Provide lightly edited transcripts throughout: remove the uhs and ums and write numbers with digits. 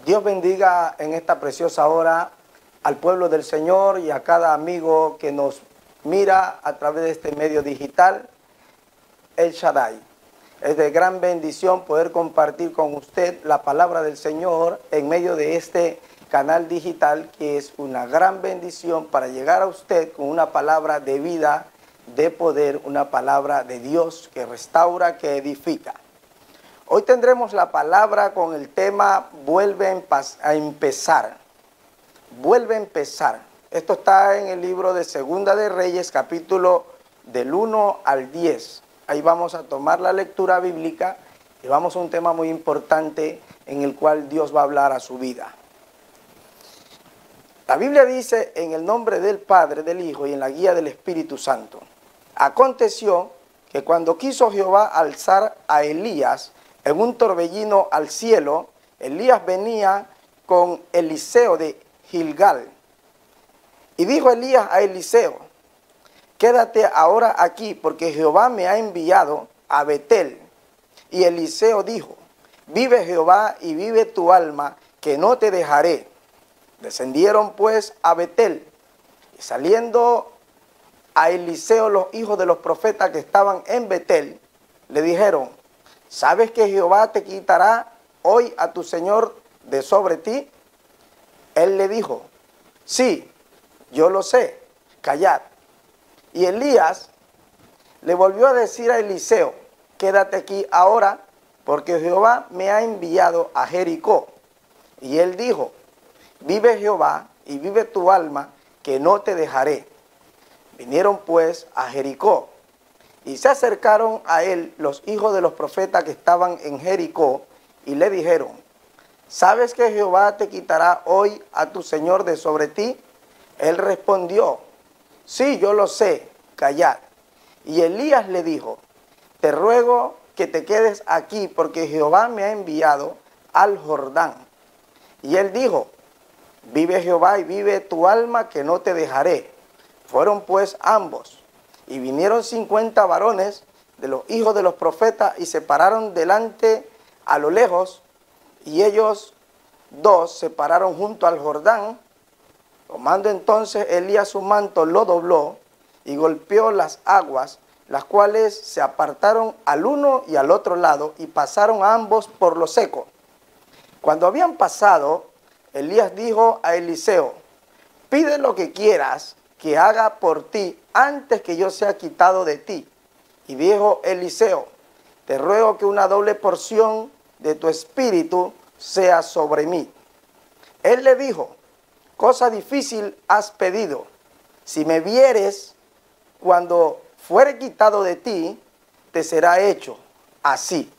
Dios bendiga en esta preciosa hora al pueblo del Señor y a cada amigo que nos mira a través de este medio digital, El Shaddai. Es de gran bendición poder compartir con usted la palabra del Señor en medio de este canal digital, que es una gran bendición para llegar a usted con una palabra de vida, de poder, una palabra de Dios que restaura, que edifica. Hoy tendremos la palabra con el tema vuelve a empezar. Vuelve a empezar. Esto está en el libro de Segunda de Reyes, capítulo del 1 al 10. Ahí vamos a tomar la lectura bíblica y vamos a un tema muy importante en el cual Dios va a hablar a su vida. La Biblia dice: en el nombre del Padre, del Hijo y en la guía del Espíritu Santo. Aconteció que cuando quiso Jehová alzar a Elías en un torbellino al cielo, Elías venía con Eliseo de Gilgal. Y dijo Elías a Eliseo: quédate ahora aquí, porque Jehová me ha enviado a Betel. Y Eliseo dijo: vive Jehová y vive tu alma, que no te dejaré. Descendieron pues a Betel, y saliendo a Eliseo los hijos de los profetas que estaban en Betel, le dijeron: ¿sabes que Jehová te quitará hoy a tu señor de sobre ti? Él le dijo: sí, yo lo sé, callad. Y Elías le volvió a decir a Eliseo: quédate aquí ahora, porque Jehová me ha enviado a Jericó. Y él dijo: vive Jehová y vive tu alma, que no te dejaré. Vinieron pues a Jericó, y se acercaron a él los hijos de los profetas que estaban en Jericó, y le dijeron: ¿sabes que Jehová te quitará hoy a tu señor de sobre ti? Él respondió: sí, yo lo sé, callad. Y Elías le dijo: te ruego que te quedes aquí, porque Jehová me ha enviado al Jordán. Y él dijo: vive Jehová y vive tu alma, que no te dejaré. Fueron pues ambos, y vinieron 50 varones de los hijos de los profetas, y se pararon delante a lo lejos, y ellos dos se pararon junto al Jordán. Tomando entonces Elías su manto, lo dobló, y golpeó las aguas, las cuales se apartaron al uno y al otro lado, y pasaron ambos por lo seco. Cuando habían pasado, Elías dijo a Eliseo: pide lo que quieras que haga por ti antes que yo sea quitado de ti. Y dijo Eliseo: te ruego que una doble porción de tu espíritu sea sobre mí. Él le dijo: cosa difícil has pedido. Si me vieres cuando fuere quitado de ti, te será hecho así.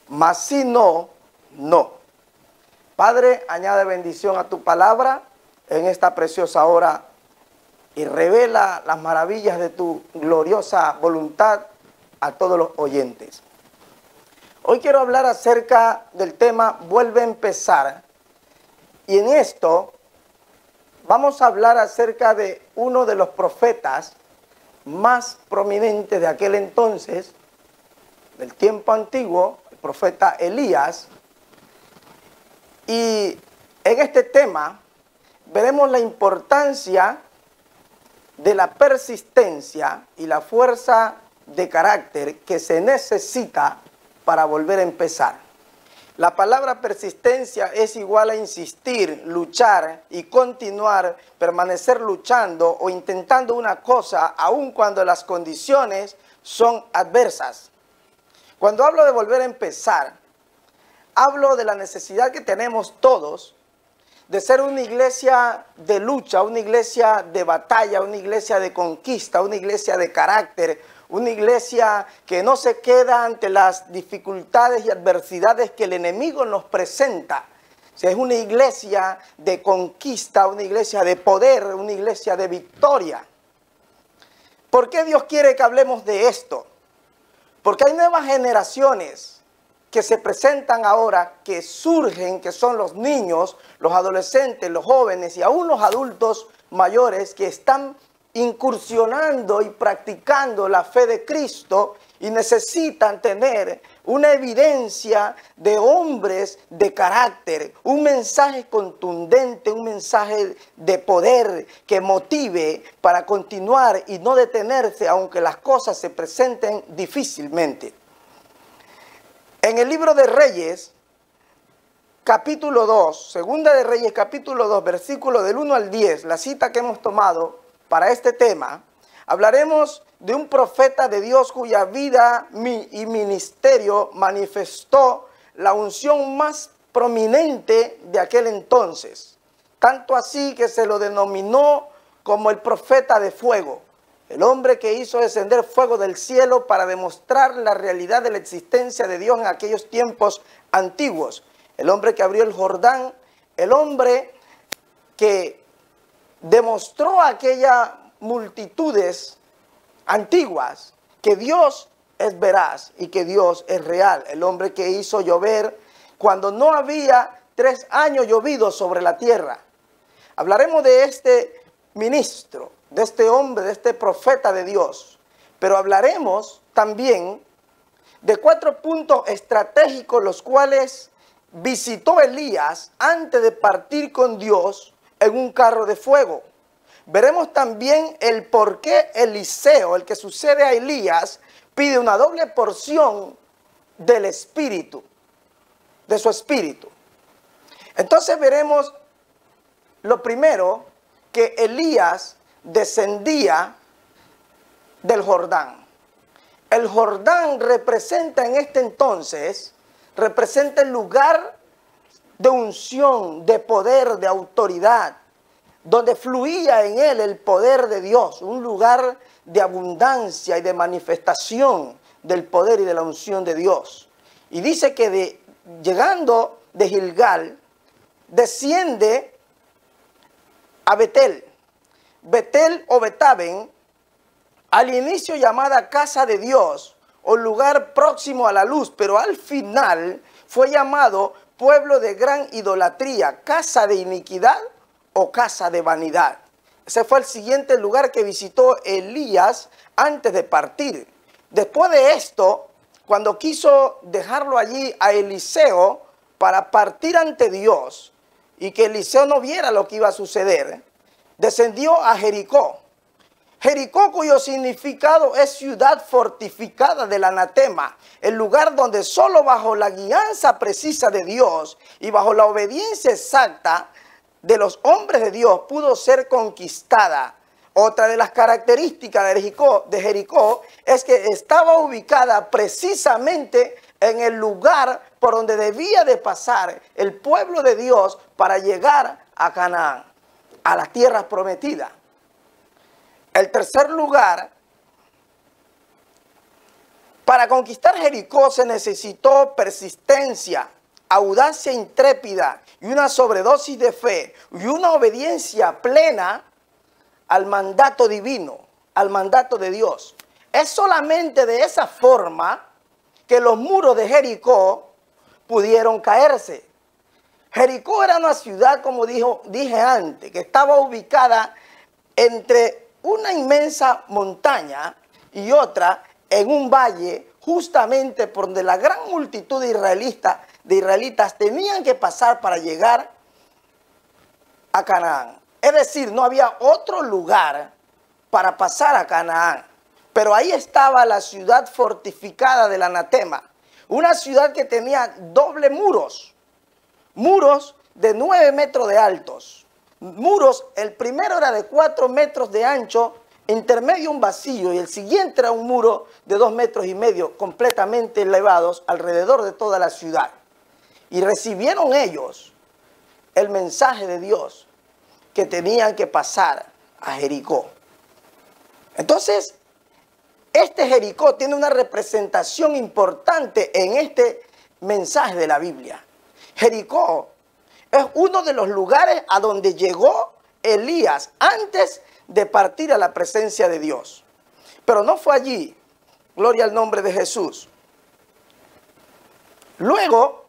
Mas si no, no. Padre, añade bendición a tu palabra en esta preciosa hora y revela las maravillas de tu gloriosa voluntad a todos los oyentes. Hoy quiero hablar acerca del tema vuelve a empezar, y en esto vamos a hablar acerca de uno de los profetas más prominentes de aquel entonces, del tiempo antiguo, el profeta Elías. Y en este tema veremos la importancia de la persistencia y la fuerza de carácter que se necesita para volver a empezar. La palabra persistencia es igual a insistir, luchar y continuar, permanecer luchando o intentando una cosa aun cuando las condiciones son adversas. Cuando hablo de volver a empezar, hablo de la necesidad que tenemos todos de ser una iglesia de lucha, una iglesia de batalla, una iglesia de conquista, una iglesia de carácter, una iglesia que no se queda ante las dificultades y adversidades que el enemigo nos presenta. Es una iglesia de conquista, una iglesia de poder, una iglesia de victoria. ¿Por qué Dios quiere que hablemos de esto? Porque hay nuevas generaciones que se presentan ahora, que surgen, que son los niños, los adolescentes, los jóvenes y aún los adultos mayores que están incursionando y practicando la fe de Cristo y necesitan tener una evidencia de hombres de carácter, un mensaje contundente, un mensaje de poder que motive para continuar y no detenerse aunque las cosas se presenten difícilmente. En el libro de Reyes, capítulo 2, Segunda de Reyes, capítulo 2, versículo del 1 al 10, la cita que hemos tomado para este tema, hablaremos de un profeta de Dios cuya vida y ministerio manifestó la unción más prominente de aquel entonces. Tanto así que se lo denominó como el profeta de fuego, el hombre que hizo descender fuego del cielo para demostrar la realidad de la existencia de Dios en aquellos tiempos antiguos. El hombre que abrió el Jordán, el hombre que demostró a aquellas multitudes antiguas que Dios es veraz y que Dios es real. El hombre que hizo llover cuando no había 3 años llovido sobre la tierra. Hablaremos de este ministro, de este hombre, de este profeta de Dios. Pero hablaremos también de 4 puntos estratégicos los cuales visitó Elías antes de partir con Dios en un carro de fuego. Veremos también el por qué Eliseo, el que sucede a Elías, pide una doble porción del espíritu, de su espíritu. Entonces veremos lo primero, que Elías descendía del Jordán. El Jordán representa en este entonces, representa el lugar de unción, de poder, de autoridad, donde fluía en él el poder de Dios, un lugar de abundancia y de manifestación del poder y de la unción de Dios. Y dice que llegando de Gilgal, desciende a Betel. Betel o Betaben, al inicio llamada Casa de Dios, o lugar próximo a la luz, pero al final fue llamado pueblo de gran idolatría, casa de iniquidad o casa de vanidad. Ese fue el siguiente lugar que visitó Elías antes de partir. Después de esto, cuando quiso dejarlo allí a Eliseo para partir ante Dios y que Eliseo no viera lo que iba a suceder, descendió a Jericó. Jericó, cuyo significado es ciudad fortificada del anatema, el lugar donde solo bajo la guianza precisa de Dios y bajo la obediencia exacta de los hombres de Dios pudo ser conquistada. Otra de las características de Jericó es que estaba ubicada precisamente en el lugar por donde debía de pasar el pueblo de Dios para llegar a Canaán, a la tierra prometida. El tercer lugar, para conquistar Jericó se necesitó persistencia, audacia intrépida y una sobredosis de fe y una obediencia plena al mandato divino, al mandato de Dios. Es solamente de esa forma que los muros de Jericó pudieron caerse. Jericó era una ciudad, como dije antes, que estaba ubicada entre una inmensa montaña y otra en un valle, justamente por donde la gran multitud de israelitas tenían que pasar para llegar a Canaán. Es decir, no había otro lugar para pasar a Canaán. Pero ahí estaba la ciudad fortificada del anatema, una ciudad que tenía doble muros de 9 metros de altos. Muros, el primero era de 4 metros de ancho, intermedio un vacío, y el siguiente era un muro de 2,5 metros, completamente elevados alrededor de toda la ciudad. Y recibieron ellos el mensaje de Dios que tenían que pasar a Jericó. Entonces, este Jericó tiene una representación importante en este mensaje de la Biblia. Jericó es uno de los lugares a donde llegó Elías antes de partir a la presencia de Dios. Pero no fue allí, gloria al nombre de Jesús. Luego,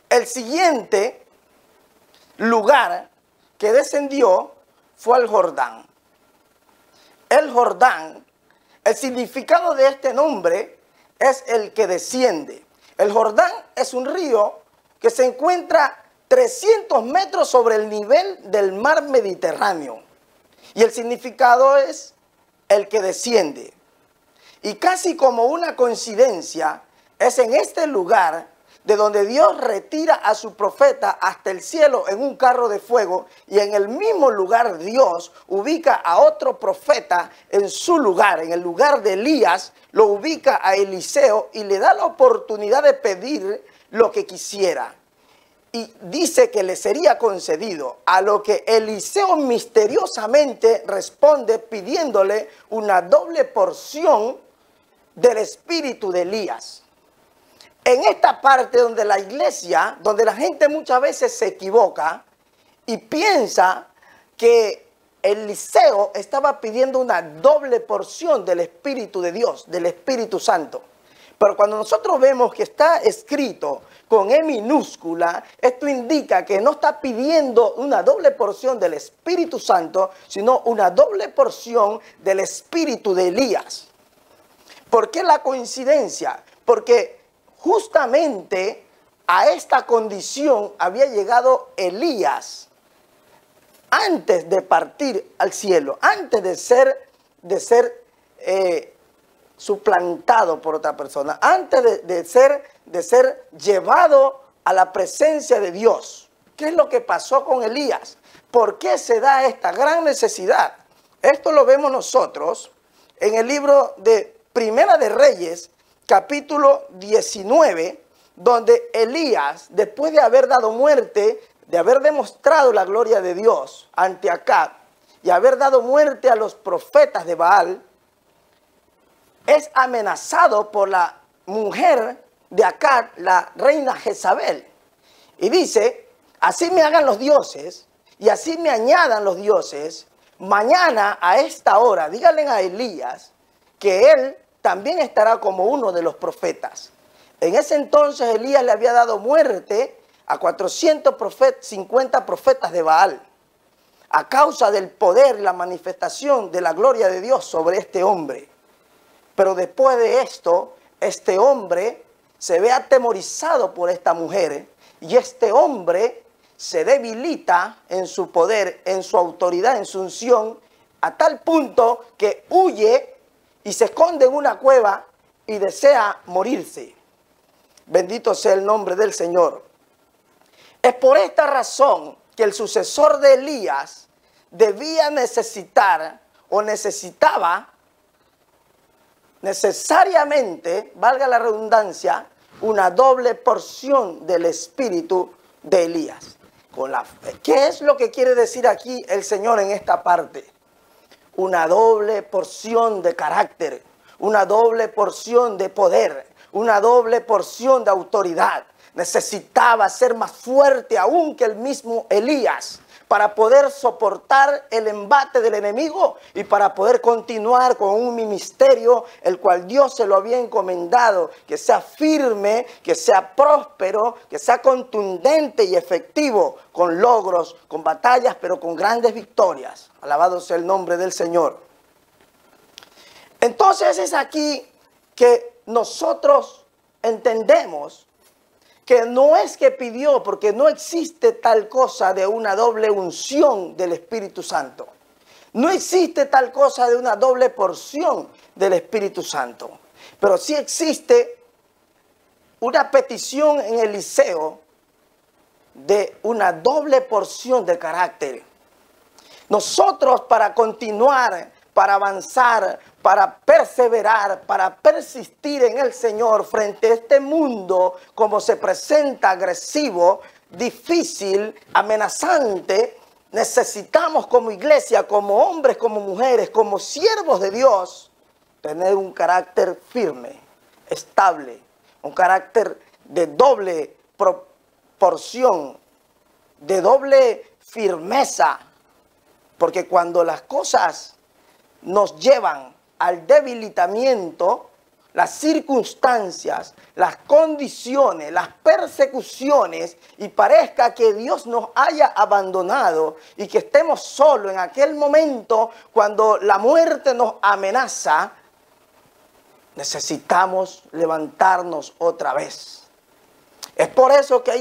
el siguiente lugar que descendió fue al Jordán. El Jordán, el significado de este nombre es el que desciende. El Jordán es un río que se encuentra 300 metros sobre el nivel del mar Mediterráneo. Y el significado es el que desciende. Y casi como una coincidencia, es en este lugar de donde Dios retira a su profeta hasta el cielo en un carro de fuego, y en el mismo lugar Dios ubica a otro profeta en su lugar, en el lugar de Elías, lo ubica a Eliseo y le da la oportunidad de pedir lo que quisiera. Y dice que le sería concedido, a lo que Eliseo misteriosamente responde pidiéndole una doble porción del espíritu de Elías. En esta parte donde la iglesia, donde la gente muchas veces se equivoca y piensa que Eliseo estaba pidiendo una doble porción del Espíritu de Dios, del Espíritu Santo. Pero cuando nosotros vemos que está escrito con E minúscula, esto indica que no está pidiendo una doble porción del Espíritu Santo, sino una doble porción del Espíritu de Elías. ¿Por qué la coincidencia? Porque justamente a esta condición había llegado Elías antes de partir al cielo, antes de ser suplantado por otra persona, antes de ser llevado a la presencia de Dios. ¿Qué es lo que pasó con Elías? ¿Por qué se da esta gran necesidad? Esto lo vemos nosotros en el libro de Primera de Reyes, capítulo 19, donde Elías, después de haber dado muerte, de haber demostrado la gloria de Dios ante Acab y haber dado muerte a los profetas de Baal, es amenazado por la mujer de Acab, la reina Jezabel. Y dice, así me hagan los dioses y así me añadan los dioses, mañana a esta hora, díganle a Elías que él también estará como uno de los profetas. En ese entonces Elías le había dado muerte a 450 profetas de Baal, a causa del poder y la manifestación de la gloria de Dios sobre este hombre. Pero después de esto, este hombre se ve atemorizado por esta mujer, y este hombre se debilita en su poder, en su autoridad, en su unción, a tal punto que huye y se esconde en una cueva y desea morirse. Bendito sea el nombre del Señor. Es por esta razón que el sucesor de Elías debía necesitar o necesitaba necesariamente, valga la redundancia, una doble porción del espíritu de Elías. ¿Qué es lo que quiere decir aquí el Señor en esta parte? Una doble porción de carácter, una doble porción de poder, una doble porción de autoridad. Necesitaba ser más fuerte aún que el mismo Elías para poder soportar el embate del enemigo y para poder continuar con un ministerio el cual Dios se lo había encomendado, que sea firme, que sea próspero, que sea contundente y efectivo, con logros, con batallas, pero con grandes victorias. Alabado sea el nombre del Señor. Entonces es aquí que nosotros entendemos que no es que pidió, porque no existe tal cosa de una doble unción del Espíritu Santo. No existe tal cosa de una doble porción del Espíritu Santo. Pero sí existe una petición en Eliseo de una doble porción de carácter. Nosotros, para continuar, para avanzar, para perseverar, para persistir en el Señor frente a este mundo como se presenta agresivo, difícil, amenazante, necesitamos como iglesia, como hombres, como mujeres, como siervos de Dios, tener un carácter firme, estable, un carácter de doble proporción, de doble firmeza, porque cuando las cosas nos llevan al debilitamiento, las circunstancias, las condiciones, las persecuciones, y parezca que Dios nos haya abandonado y que estemos solos en aquel momento cuando la muerte nos amenaza, Necesitamos levantarnos otra vez. Es por eso que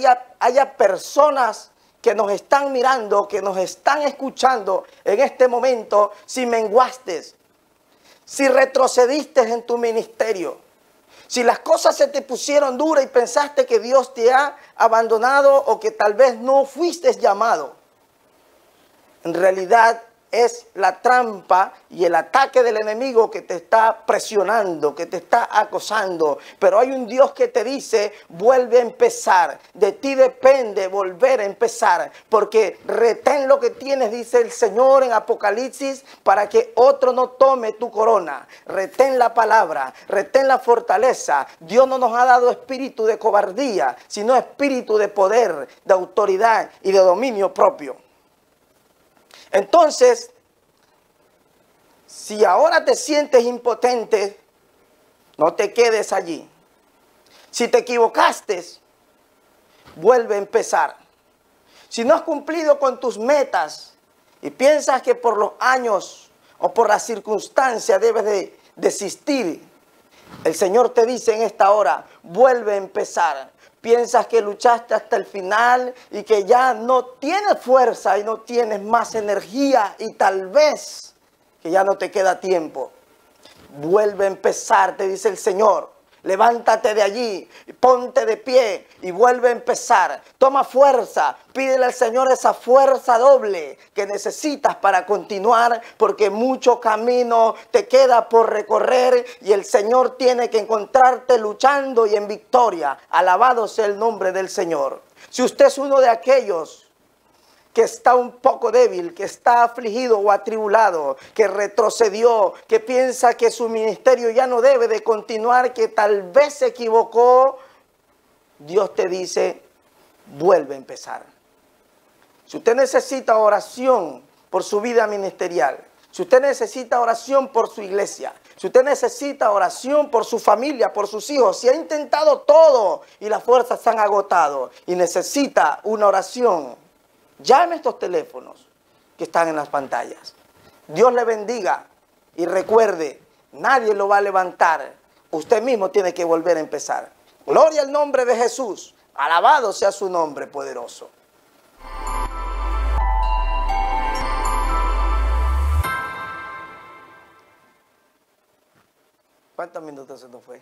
haya personas que nos están mirando, que nos están escuchando en este momento, si menguaste, si retrocediste en tu ministerio, si las cosas se te pusieron duras y pensaste que Dios te ha abandonado o que tal vez no fuiste llamado. En realidad es la trampa y el ataque del enemigo que te está presionando, que te está acosando. Pero hay un Dios que te dice, vuelve a empezar. De ti depende volver a empezar. Porque retén lo que tienes, dice el Señor en Apocalipsis, para que otro no tome tu corona. Retén la palabra, retén la fortaleza. Dios no nos ha dado espíritu de cobardía, sino espíritu de poder, de autoridad y de dominio propio. Entonces, si ahora te sientes impotente, no te quedes allí. Si te equivocaste, vuelve a empezar. Si no has cumplido con tus metas y piensas que por los años o por las circunstancias debes de desistir, el Señor te dice en esta hora, vuelve a empezar. Piensas que luchaste hasta el final y que ya no tienes fuerza y no tienes más energía y tal vez que ya no te queda tiempo. Vuelve a empezar, te dice el Señor. Levántate de allí, ponte de pie y vuelve a empezar. Toma fuerza, pídele al Señor esa fuerza doble que necesitas para continuar, porque mucho camino te queda por recorrer y el Señor tiene que encontrarte luchando y en victoria. Alabado sea el nombre del Señor. Si usted es uno de aquellos que está un poco débil, que está afligido o atribulado, que retrocedió, que piensa que su ministerio ya no debe de continuar, que tal vez se equivocó, Dios te dice, vuelve a empezar. Si usted necesita oración por su vida ministerial, si usted necesita oración por su iglesia, si usted necesita oración por su familia, por sus hijos, si ha intentado todo y las fuerzas se han agotado y necesita una oración, llame a estos teléfonos que están en las pantallas. Dios le bendiga y recuerde, nadie lo va a levantar. Usted mismo tiene que volver a empezar. Gloria al nombre de Jesús. Alabado sea su nombre poderoso. ¿Cuántos minutos se nos fue?